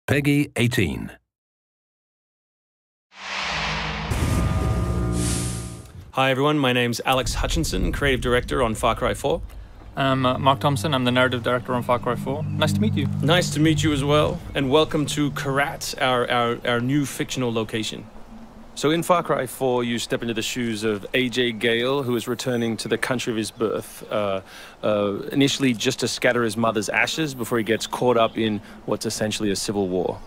PEGI 18. Hi everyone, my name's Alex Hutchinson, Creative Director on Far Cry 4. I'm Mark Thompson, I'm the Narrative Director on Far Cry 4. Nice to meet you. Nice to meet you as well, and welcome to Kyrat, our new fictional location. So in Far Cry 4, you step into the shoes of AJ Gale, who is returning to the country of his birth, initially just to scatter his mother's ashes before he gets caught up in what's essentially a civil war.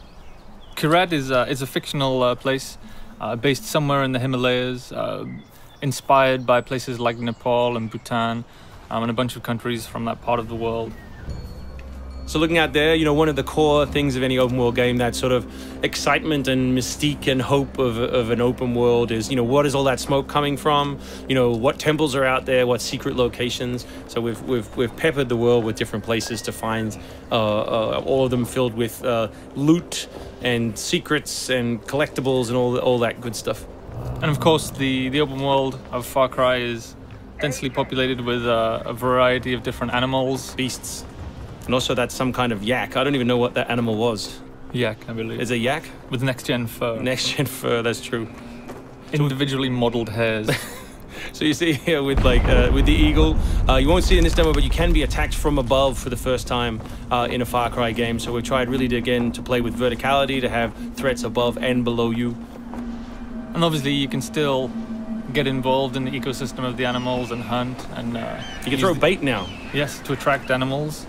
Kyrat is a fictional place based somewhere in the Himalayas, inspired by places like Nepal and Bhutan, and a bunch of countries from that part of the world. So looking out there, you know, one of the core things of any open world game, that sort of excitement and mystique and hope of an open world is, you know, what is all that smoke coming from? You know, what temples are out there? What secret locations? So we've peppered the world with different places to find all of them filled with loot and secrets and collectibles and all that good stuff. And of course, the open world of Far Cry is densely populated with a variety of different animals, beasts. And also that's some kind of yak. I don't even know what that animal was. Yak, I believe. Is it yak? With next-gen fur. Next-gen fur, that's true. Individually modeled hairs. So you see here with with the eagle, you won't see it in this demo, but you can be attacked from above for the first time in a Far Cry game. So we've tried really to play with verticality, to have threats above and below you. And obviously you can still get involved in the ecosystem of the animals and hunt. And you can throw bait now. Yes, to attract animals.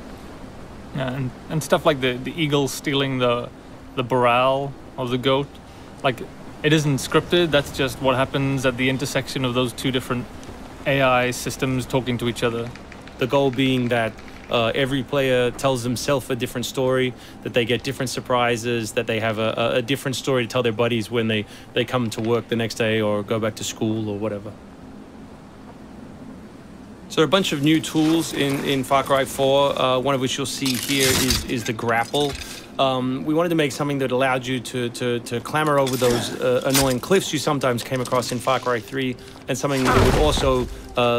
Yeah, and stuff like the eagle stealing the morale of the goat. Like, it isn't scripted, that's just what happens at the intersection of those two different AI systems talking to each other. The goal being that every player tells themselves a different story, that they get different surprises, that they have a different story to tell their buddies when they come to work the next day or go back to school or whatever. So there are a bunch of new tools in Far Cry 4, one of which you'll see here is the grapple. We wanted to make something that allowed you to clamber over those annoying cliffs you sometimes came across in Far Cry 3, and something that would also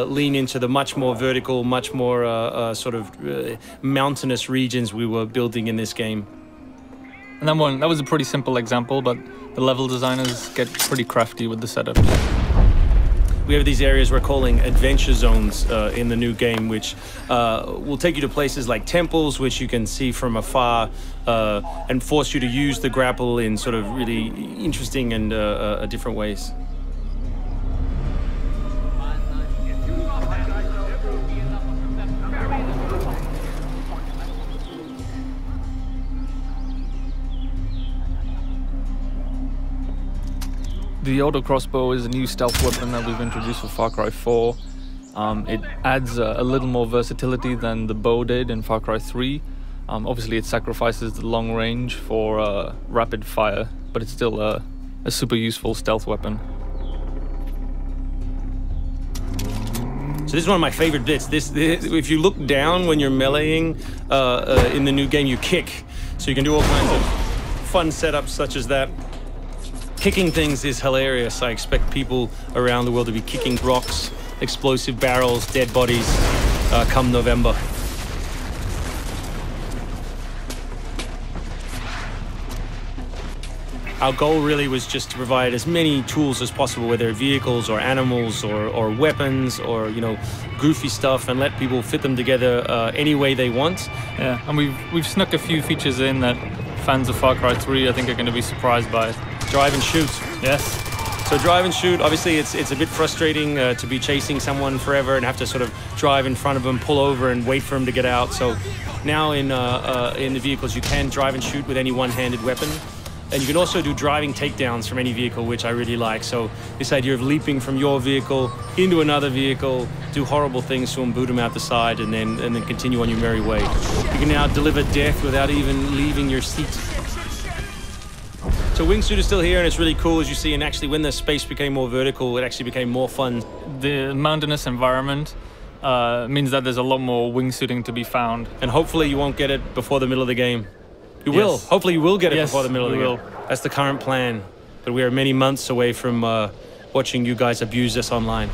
lean into the much more vertical, much more sort of mountainous regions we were building in this game. And that was a pretty simple example, but the level designers get pretty crafty with the setup. We have these areas we're calling adventure zones in the new game, which will take you to places like temples, which you can see from afar, and force you to use the grapple in sort of really interesting and different ways. The auto crossbow is a new stealth weapon that we've introduced for Far Cry 4. It adds a little more versatility than the bow did in Far Cry 3. Obviously it sacrifices the long range for rapid fire, but it's still a super useful stealth weapon. So this is one of my favorite bits. If you look down when you're meleeing in the new game, you kick. So you can do all kinds of fun setups such as that. Kicking things is hilarious. I expect people around the world to be kicking rocks, explosive barrels, dead bodies come November. Our goal really was just to provide as many tools as possible, whether vehicles or animals or weapons or, you know, goofy stuff, and let people fit them together any way they want. Yeah, and we've snuck a few features in that fans of Far Cry 3 I think are going to be surprised by. Drive and shoot. Yes. So drive and shoot, obviously it's a bit frustrating to be chasing someone forever and have to sort of drive in front of them, pull over and wait for them to get out. So now in the vehicles you can drive and shoot with any one-handed weapon. And you can also do driving takedowns from any vehicle, which I really like. So this idea of leaping from your vehicle into another vehicle, do horrible things to them, boot them out the side, and then continue on your merry way. You can now deliver death without even leaving your seat. So wingsuit is still here, and it's really cool, as you see, and actually when the space became more vertical, it actually became more fun. The mountainous environment means that there's a lot more wingsuiting to be found. And hopefully you won't get it before the middle of the game. You will. Hopefully you will get it before the middle of the game. That's the current plan. But we are many months away from watching you guys abuse us online.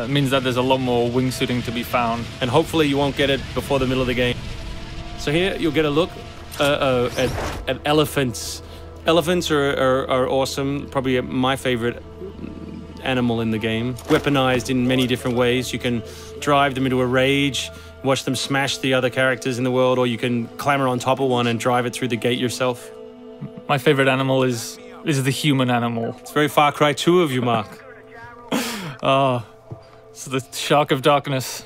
Means that there's a lot more wingsuiting to be found. And hopefully you won't get it before the middle of the game. So here you'll get a look at elephants. Elephants are awesome, probably my favorite animal in the game. Weaponized in many different ways. You can drive them into a rage, watch them smash the other characters in the world, or you can clamber on top of one and drive it through the gate yourself. My favorite animal is the human animal. It's very Far Cry 2 of you, Mark. Oh, it's the Shark of Darkness.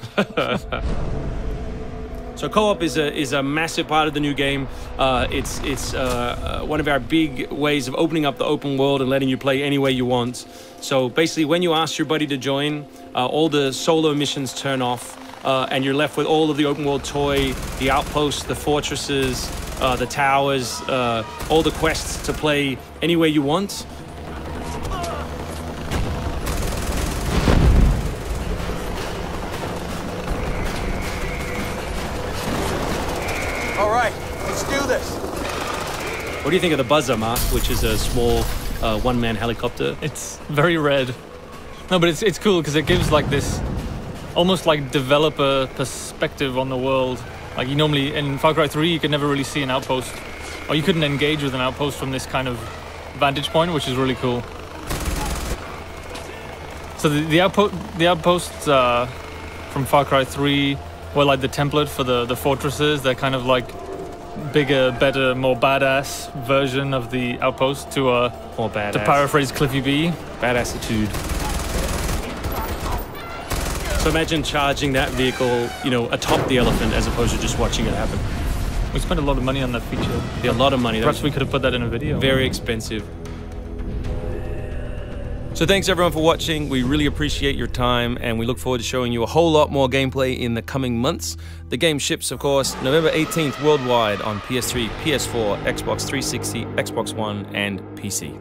So co-op is a massive part of the new game. It's one of our big ways of opening up the open world and letting you play any way you want. So basically, when you ask your buddy to join, all the solo missions turn off, and you're left with all of the open world toy, the outposts, the fortresses, the towers, all the quests to play any way you want. All right, let's do this. What do you think of the Buzzer, Mark, which is a small one-man helicopter? It's very red. No, but it's cool because it gives like this almost like developer perspective on the world. Like you normally in Far Cry 3 you could never really see an outpost, or you couldn't engage with an outpost from this kind of vantage point, which is really cool. So the outposts from Far Cry 3 were like the template for the fortresses. They're kind of like bigger, better, more badass version of the outpost to More badass. to paraphrase Cliffy B. Badassitude. So imagine charging that vehicle, you know, atop the elephant as opposed to just watching it happen. We spent a lot of money on that feature. Yeah, a lot of money. That Perhaps was we could have put that in a video. very expensive. So thanks everyone for watching. We really appreciate your time, and we look forward to showing you a whole lot more gameplay in the coming months. The game ships, of course, November 18th worldwide on PS3, PS4, Xbox 360, Xbox One, and PC.